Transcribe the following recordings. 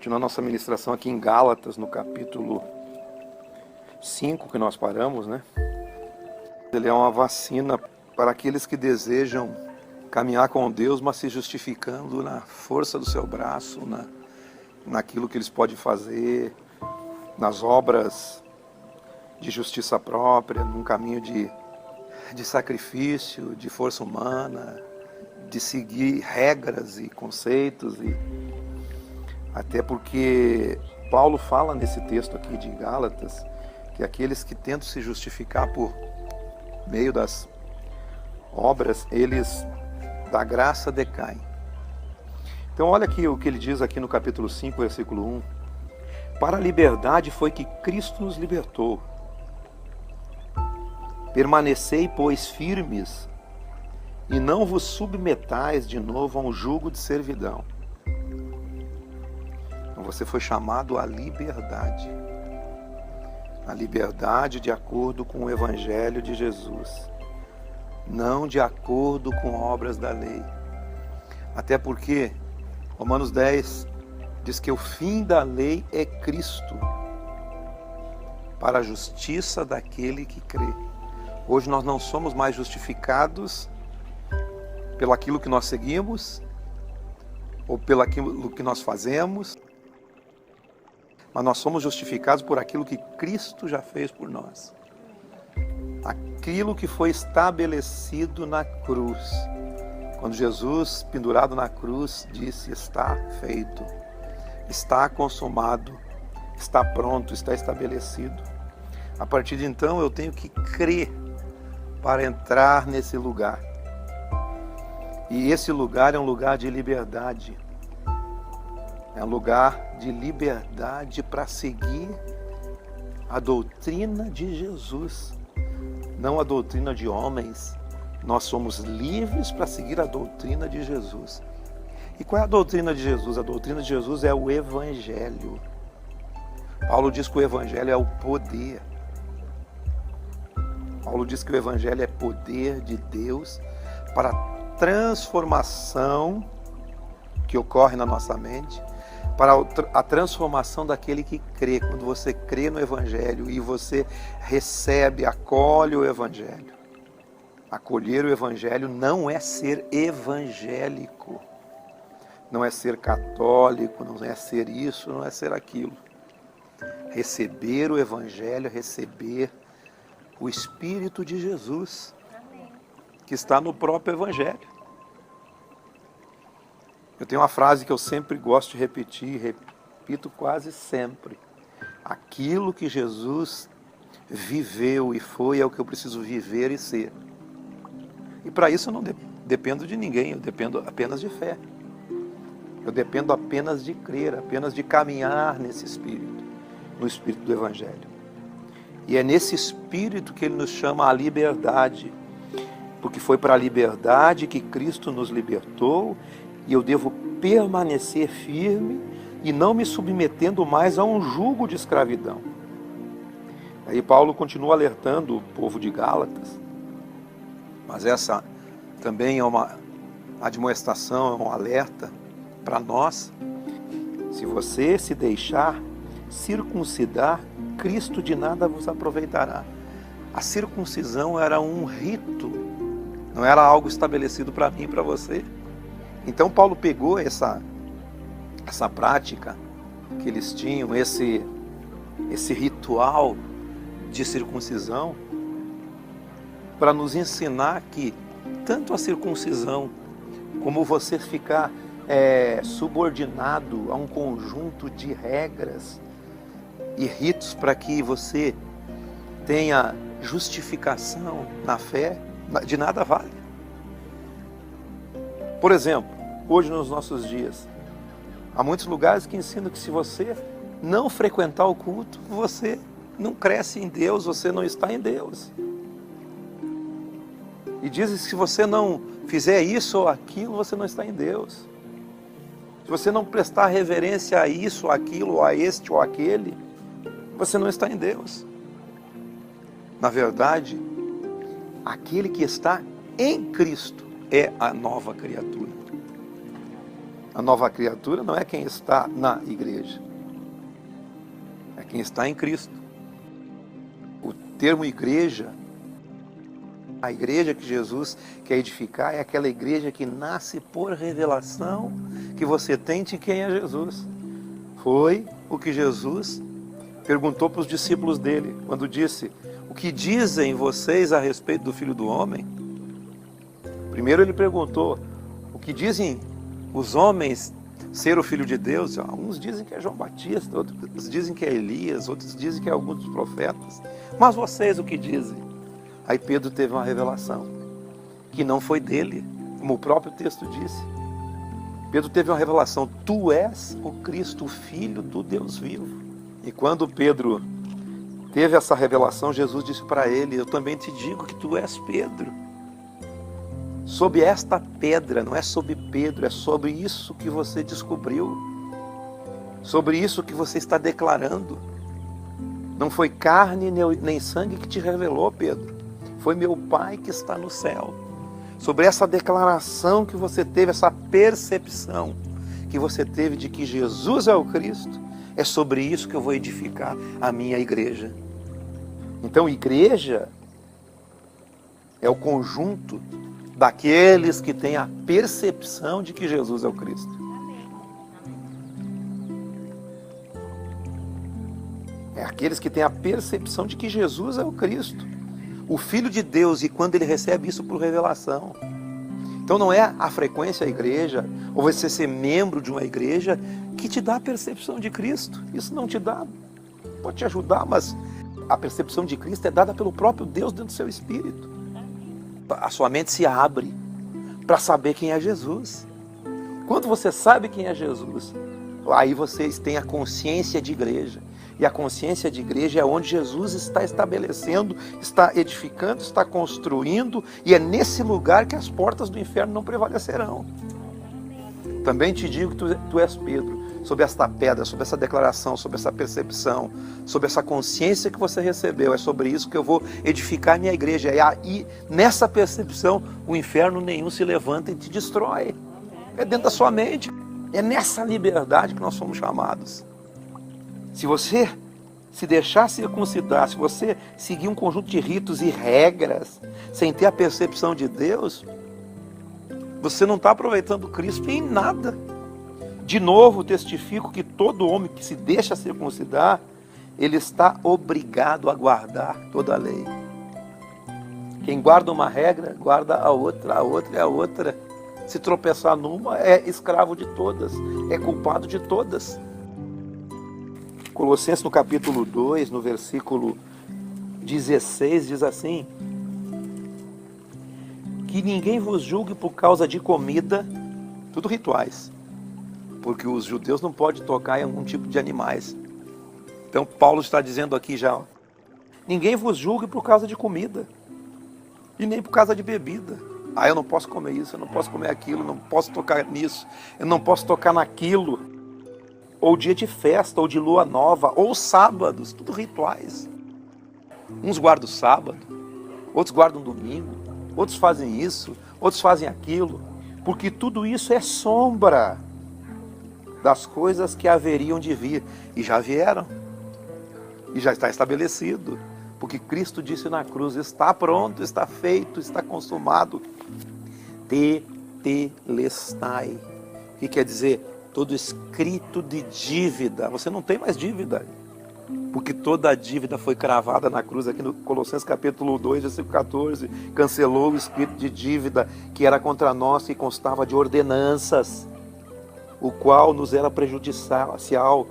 Continuando nossa ministração aqui em Gálatas, no capítulo 5 que nós paramos, né? Ele é uma vacina para aqueles que desejam caminhar com Deus, mas se justificando na força do seu braço, naquilo que eles podem fazer, nas obras de justiça própria, num caminho de sacrifício, de força humana, de seguir regras e conceitos, e até porque Paulo fala nesse texto aqui de Gálatas que aqueles que tentam se justificar por meio das obras, eles da graça decaem. Então olha aqui o que ele diz aqui no capítulo 5, versículo 1. Para a liberdade foi que Cristo nos libertou. Permanecei, pois, firmes, e não vos submetais de novo a um jugo de servidão. Então você foi chamado à liberdade. A liberdade de acordo com o Evangelho de Jesus, não de acordo com obras da lei. Até porque Romanos 10 diz que o fim da lei é Cristo, para a justiça daquele que crê. Hoje nós não somos mais justificados pelo aquilo que nós seguimos, ou pelo aquilo que nós fazemos, mas nós somos justificados por aquilo que Cristo já fez por nós. Aquilo que foi estabelecido na cruz. Quando Jesus, pendurado na cruz, disse: está feito, está consumado, está pronto, está estabelecido. A partir de então eu tenho que crer para entrar nesse lugar. E esse lugar é um lugar de liberdade. É um lugar de liberdade para seguir a doutrina de Jesus, não a doutrina de homens. Nós somos livres para seguir a doutrina de Jesus. E qual é a doutrina de Jesus? A doutrina de Jesus é o Evangelho. Paulo diz que o Evangelho é o poder. Paulo diz que o Evangelho é poder de Deus para a transformação que ocorre na nossa mente, para a transformação daquele que crê. Quando você crê no Evangelho e você recebe, acolhe o Evangelho. Acolher o Evangelho não é ser evangélico, não é ser católico, não é ser isso, não é ser aquilo. Receber o Evangelho, receber o Espírito de Jesus, que está no próprio Evangelho. Eu tenho uma frase que eu sempre gosto de repetir, repito quase sempre. Aquilo que Jesus viveu e foi é o que eu preciso viver e ser. E para isso eu não dependo de ninguém, eu dependo apenas de fé. Eu dependo apenas de crer, apenas de caminhar nesse Espírito, no Espírito do Evangelho. E é nesse Espírito que Ele nos chama à liberdade, porque foi para a liberdade que Cristo nos libertou, e eu devo permanecer firme e não me submetendo mais a um jugo de escravidão. Aí Paulo continua alertando o povo de Gálatas, mas essa também é uma admoestação, é um alerta para nós. Se você se deixar circuncidar, Cristo de nada vos aproveitará. A circuncisão era um rito, não era algo estabelecido para mim e para você. Então Paulo pegou essa prática que eles tinham, esse ritual de circuncisão, para nos ensinar que tanto a circuncisão como você ficar subordinado a um conjunto de regras e ritos para que você tenha justificação na fé, de nada vale. Por exemplo, hoje nos nossos dias, há muitos lugares que ensinam que se você não frequentar o culto, você não cresce em Deus, você não está em Deus. E dizem que se você não fizer isso ou aquilo, você não está em Deus. Se você não prestar reverência a isso, aquilo, a este ou aquele, você não está em Deus. Na verdade, aquele que está em Cristo é a nova criatura. A nova criatura não é quem está na igreja, é quem está em Cristo. O termo igreja, a igreja que Jesus quer edificar é aquela igreja que nasce por revelação que você tem de quem é Jesus. Foi o que Jesus perguntou para os discípulos dele, quando disse: o que dizem vocês a respeito do Filho do Homem? Primeiro ele perguntou: o que dizem os homens ser o Filho de Deus? Alguns dizem que é João Batista, outros dizem que é Elias, outros dizem que é alguns dos profetas. Mas vocês o que dizem? Aí Pedro teve uma revelação, que não foi dele, como o próprio texto disse. Pedro teve uma revelação: tu és o Cristo, o Filho do Deus vivo. E quando Pedro teve essa revelação, Jesus disse para ele: eu também te digo que tu és Pedro. Sob esta pedra, não é sobre Pedro, é sobre isso que você descobriu, sobre isso que você está declarando. Não foi carne nem sangue que te revelou, Pedro, foi meu Pai que está no céu. Sobre essa declaração que você teve, essa percepção que você teve de que Jesus é o Cristo, é sobre isso que eu vou edificar a minha igreja. Então, igreja é o conjunto daqueles que têm a percepção de que Jesus é o Cristo. É aqueles que têm a percepção de que Jesus é o Cristo, o Filho de Deus, e quando ele recebe isso por revelação. Então não é a frequência à igreja, ou você ser membro de uma igreja, que te dá a percepção de Cristo. Isso não te dá, pode te ajudar, mas a percepção de Cristo é dada pelo próprio Deus dentro do seu espírito. A sua mente se abre para saber quem é Jesus. Quando você sabe quem é Jesus, aí vocês têm a consciência de igreja. E a consciência de igreja é onde Jesus está estabelecendo, está edificando, está construindo, e é nesse lugar que as portas do inferno não prevalecerão. Também te digo que tu és Pedro, sobre esta pedra, sobre essa declaração, sobre essa percepção, sobre essa consciência que você recebeu. É sobre isso que eu vou edificar a minha igreja. E aí, nessa percepção, o inferno nenhum se levanta e te destrói. É dentro da sua mente. É nessa liberdade que nós somos chamados. Se você se deixar circuncidar, se você seguir um conjunto de ritos e regras, sem ter a percepção de Deus, você não está aproveitando Cristo em nada. De novo, testifico que todo homem que se deixa circuncidar, ele está obrigado a guardar toda a lei. Quem guarda uma regra, guarda a outra e a outra. Se tropeçar numa, é escravo de todas, é culpado de todas. Colossenses, no capítulo 2, no versículo 16, diz assim: que ninguém vos julgue por causa de comida, tudo rituais, porque os judeus não podem tocar em algum tipo de animais. Então Paulo está dizendo aqui já: ninguém vos julgue por causa de comida, e nem por causa de bebida. Eu não posso comer isso, eu não posso comer aquilo, eu não posso tocar nisso, eu não posso tocar naquilo. Ou dia de festa, ou de lua nova, ou sábados, tudo rituais. Uns guardam o sábado, outros guardam o domingo, outros fazem isso, outros fazem aquilo, porque tudo isso é sombra das coisas que haveriam de vir, e já vieram, e já está estabelecido, porque Cristo disse na cruz: está pronto, está feito, está consumado. Tetelestai, que quer dizer todo escrito de dívida. Você não tem mais dívida, porque toda a dívida foi cravada na cruz. Aqui no Colossenses capítulo 2, versículo 14, cancelou o escrito de dívida que era contra nós, que constava de ordenanças, o qual nos era prejudicial,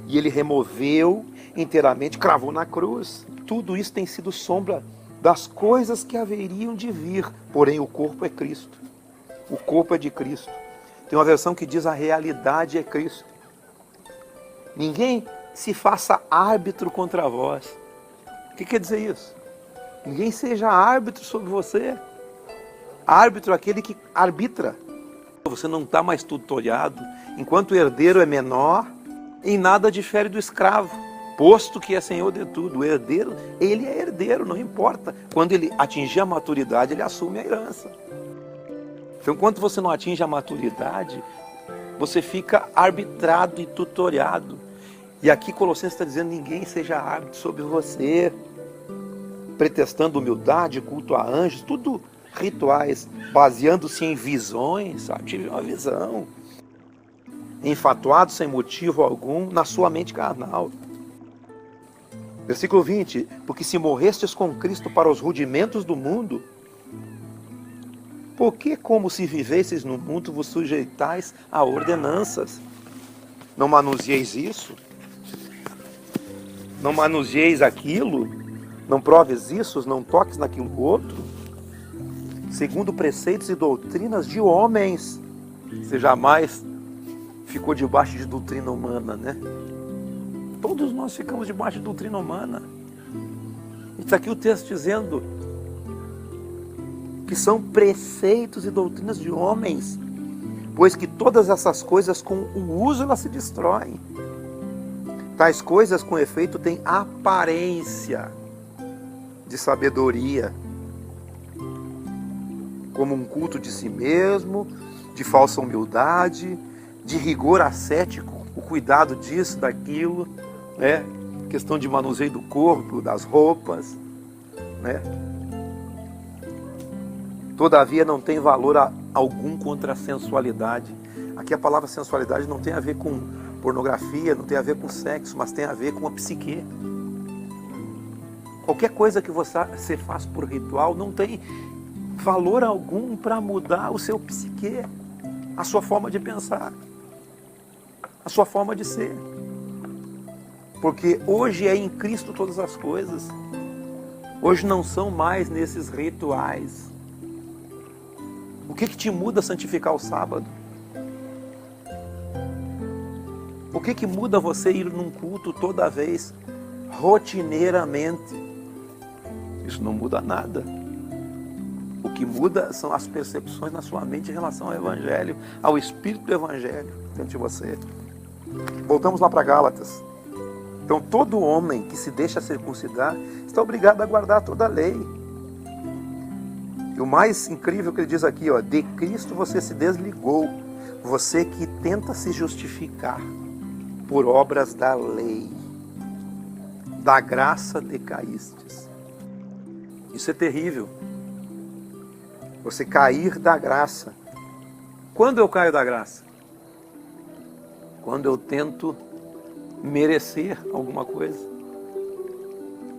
e ele removeu inteiramente, cravou na cruz. Tudo isso tem sido sombra das coisas que haveriam de vir, porém o corpo é Cristo. O corpo é de Cristo. Tem uma versão que diz: a realidade é Cristo. Ninguém se faça árbitro contra vós. O que quer dizer isso? Ninguém seja árbitro sobre você. Árbitro é aquele que arbitra. Você não está mais tutoriado. Enquanto o herdeiro é menor, em nada difere do escravo, posto que é senhor de tudo. O herdeiro, ele é herdeiro, não importa. Quando ele atingir a maturidade, ele assume a herança. Então, enquanto você não atinge a maturidade, você fica arbitrado e tutoriado. E aqui Colossenses está dizendo, ninguém seja árbitro sobre você, pretextando humildade, culto a anjos, tudo rituais, baseando-se em visões. Tive uma visão, enfatuado sem motivo algum na sua mente carnal. Versículo 20, porque se morrestes com Cristo para os rudimentos do mundo, por que, como se vivesseis no mundo, vos sujeitais a ordenanças? Não manuseieis isso? Não manuseieis aquilo? Não proves isso? Não toques naquilo outro? Segundo preceitos e doutrinas de homens. Você jamais ficou debaixo de doutrina humana, né? Todos nós ficamos debaixo de doutrina humana. Está aqui o texto dizendo que são preceitos e doutrinas de homens, pois que todas essas coisas com o uso elas se destroem. Tais coisas com efeito têm aparência de sabedoria, como um culto de si mesmo, de falsa humildade, de rigor ascético, o cuidado disso, daquilo, né? Questão de manuseio do corpo, das roupas, né? Todavia não tem valor algum contra a sensualidade. Aqui a palavra sensualidade não tem a ver com pornografia, não tem a ver com sexo, mas tem a ver com a psique. Qualquer coisa que você faz por ritual não tem valor algum para mudar o seu psique, a sua forma de pensar, a sua forma de ser. Porque hoje é em Cristo todas as coisas. Hoje não são mais nesses rituais. O que te muda santificar o sábado? O que muda você ir num culto toda vez, rotineiramente? Isso não muda nada. O que muda são as percepções na sua mente em relação ao Evangelho, ao Espírito do Evangelho dentro de você. Voltamos lá para Gálatas. Então todo homem que se deixa circuncidar está obrigado a guardar toda a lei. E o mais incrível que ele diz aqui, ó, de Cristo você se desligou, você que tenta se justificar por obras da lei, da graça decaístes. Isso é terrível. Você cair da graça. Quando eu caio da graça? Quando eu tento merecer alguma coisa.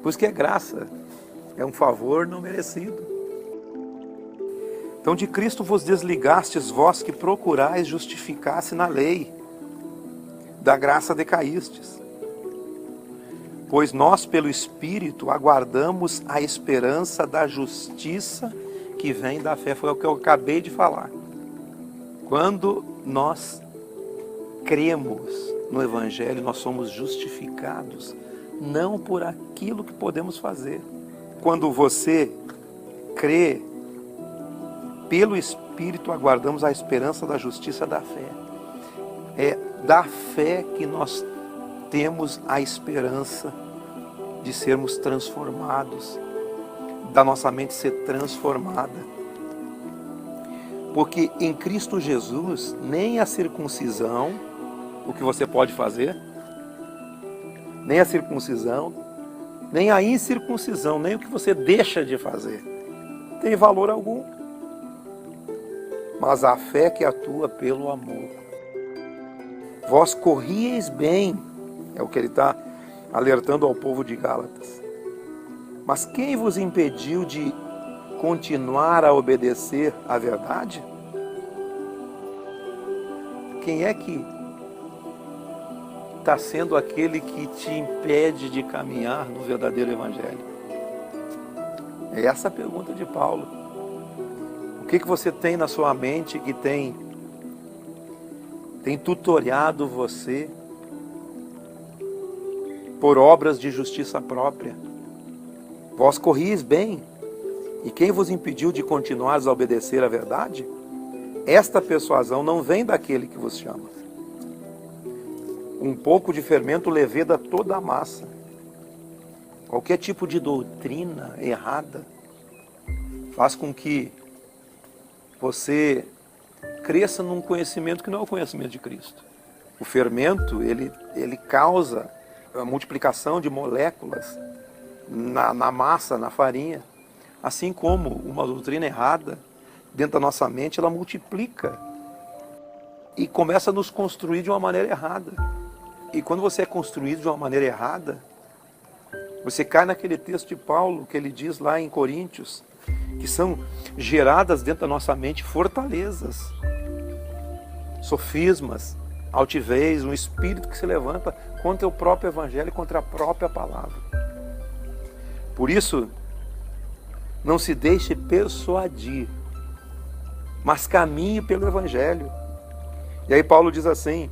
Por isso que é graça, é um favor não merecido. Então de Cristo vos desligastes vós que procurais justificar-se na lei, da graça decaístes. Pois nós pelo Espírito aguardamos a esperança da justiça que vem da fé. Foi o que eu acabei de falar. Quando nós cremos no Evangelho, nós somos justificados, não por aquilo que podemos fazer. Quando você crê, pelo Espírito aguardamos a esperança da justiça da fé. É da fé que nós temos a esperança de sermos transformados, da nossa mente ser transformada. Porque em Cristo Jesus, nem a circuncisão, o que você pode fazer, nem a circuncisão, nem a incircuncisão, nem o que você deixa de fazer, tem valor algum. Mas a fé que atua pelo amor. Vós corrieis bem, é o que ele está alertando ao povo de Gálatas. Mas quem vos impediu de continuar a obedecer à verdade? Quem é que está sendo aquele que te impede de caminhar no verdadeiro Evangelho? É essa a pergunta de Paulo. O que você tem na sua mente que tem tutoriado você por obras de justiça própria? Vós corrieis bem, e quem vos impediu de continuar a obedecer à verdade? Esta persuasão não vem daquele que vos chama. Um pouco de fermento leveda toda a massa. Qualquer tipo de doutrina errada faz com que você cresça num conhecimento que não é o conhecimento de Cristo. O fermento, ele causa a multiplicação de moléculas na massa, na farinha. Assim como uma doutrina errada, dentro da nossa mente, ela multiplica e começa a nos construir de uma maneira errada. E quando você é construído de uma maneira errada, você cai naquele texto de Paulo que ele diz lá em Coríntios, que são geradas dentro da nossa mente fortalezas, sofismas, altivez, um espírito que se levanta contra o próprio evangelho e contra a própria palavra. Por isso, não se deixe persuadir, mas caminhe pelo evangelho. E aí Paulo diz assim: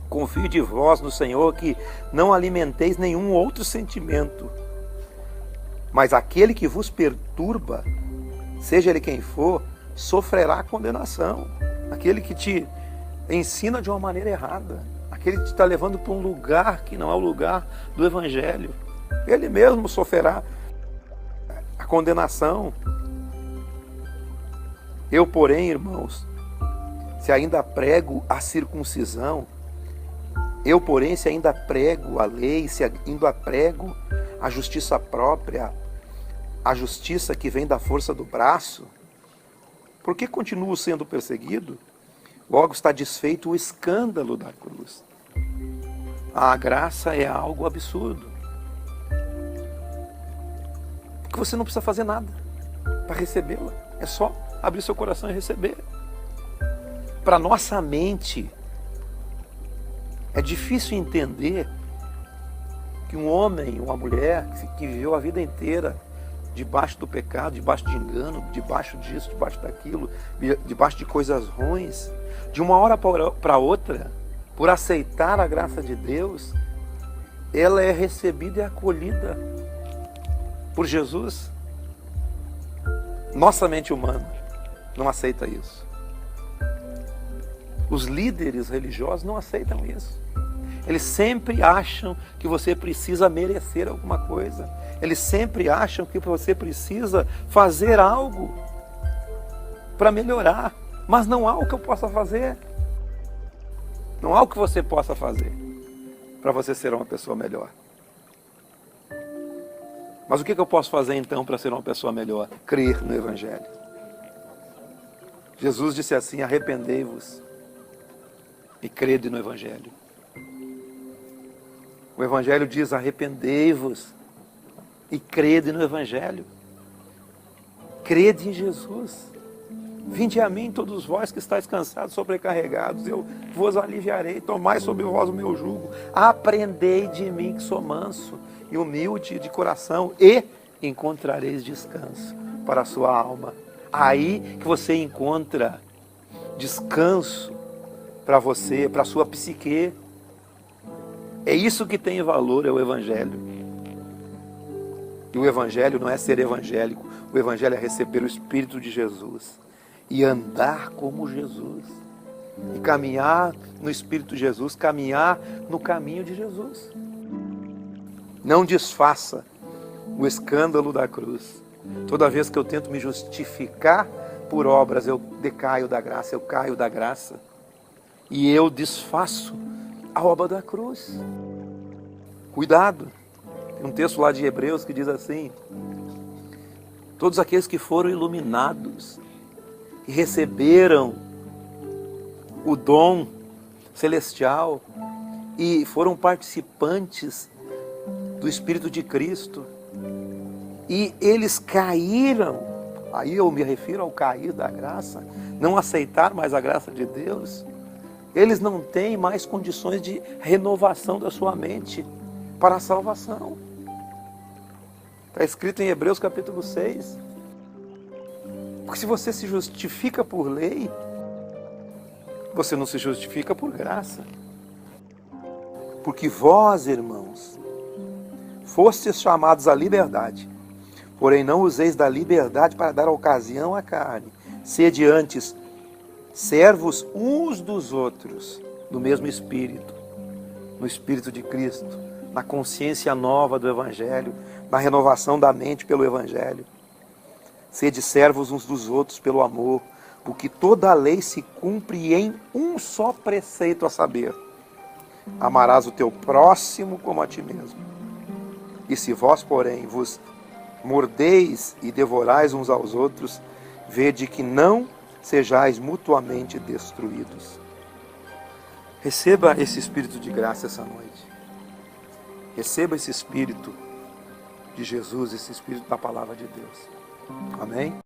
confio de vós no Senhor que não alimenteis nenhum outro sentimento, mas aquele que vos perturba, seja ele quem for, sofrerá condenação. Aquele que te ensina de uma maneira errada, aquele que te está levando para um lugar que não é o lugar do evangelho, ele mesmo sofrerá a condenação. Eu, porém, irmãos, se ainda prego a circuncisão, eu, porém, se ainda prego a lei, se ainda prego a justiça própria, a justiça que vem da força do braço, por que continuo sendo perseguido? Logo está desfeito o escândalo da cruz. A graça é algo absurdo. Porque você não precisa fazer nada para recebê-la. É só abrir seu coração e receber. Para nossa mente, é difícil entender que um homem, uma mulher que viveu a vida inteira debaixo do pecado, debaixo de engano, debaixo disso, debaixo daquilo, debaixo de coisas ruins, de uma hora para outra, por aceitar a graça de Deus, ela é recebida e acolhida por Jesus. Nossa mente humana não aceita isso. Os líderes religiosos não aceitam isso. Eles sempre acham que você precisa merecer alguma coisa. Eles sempre acham que você precisa fazer algo para melhorar. Mas não há o que eu possa fazer. Não há o que você possa fazer para você ser uma pessoa melhor. Mas o que eu posso fazer então para ser uma pessoa melhor? Crer no Evangelho. Jesus disse assim: arrependei-vos e crede no Evangelho. O Evangelho diz: arrependei-vos e crede no Evangelho. Crede em Jesus. Vinde a mim todos vós que estáis cansados, sobrecarregados, eu vos aliviarei. Tomai sobre vós o meu jugo. Aprendei de mim que sou manso e humilde de coração, e encontrareis descanso para a sua alma. Aí que você encontra descanso para você, para a sua psique. É isso que tem valor, é o Evangelho. E o Evangelho não é ser evangélico, o Evangelho é receber o Espírito de Jesus e andar como Jesus, e caminhar no Espírito de Jesus, caminhar no caminho de Jesus. Não desfaça o escândalo da cruz. Toda vez que eu tento me justificar por obras, eu decaio da graça, eu caio da graça. E eu desfaço a obra da cruz. Cuidado. Tem um texto lá de Hebreus que diz assim: todos aqueles que foram iluminados e receberam o dom celestial e foram participantes do Espírito de Cristo, e eles caíram, aí eu me refiro ao cair da graça, não aceitar mais a graça de Deus, eles não têm mais condições de renovação da sua mente para a salvação. Está escrito em Hebreus capítulo 6. Porque se você se justifica por lei, você não se justifica por graça. Porque vós, irmãos, fostes chamados à liberdade, porém não useis da liberdade para dar ocasião à carne. Sede antes servos uns dos outros, no mesmo Espírito, no Espírito de Cristo, na consciência nova do Evangelho, na renovação da mente pelo Evangelho. Sede servos uns dos outros pelo amor, porque toda a lei se cumpre em um só preceito, a saber: amarás o teu próximo como a ti mesmo. E se vós, porém, vos mordeis e devorais uns aos outros, vede que não sejais mutuamente destruídos. Receba esse Espírito de graça essa noite. Receba esse Espírito de Jesus, esse Espírito da Palavra de Deus. Amém?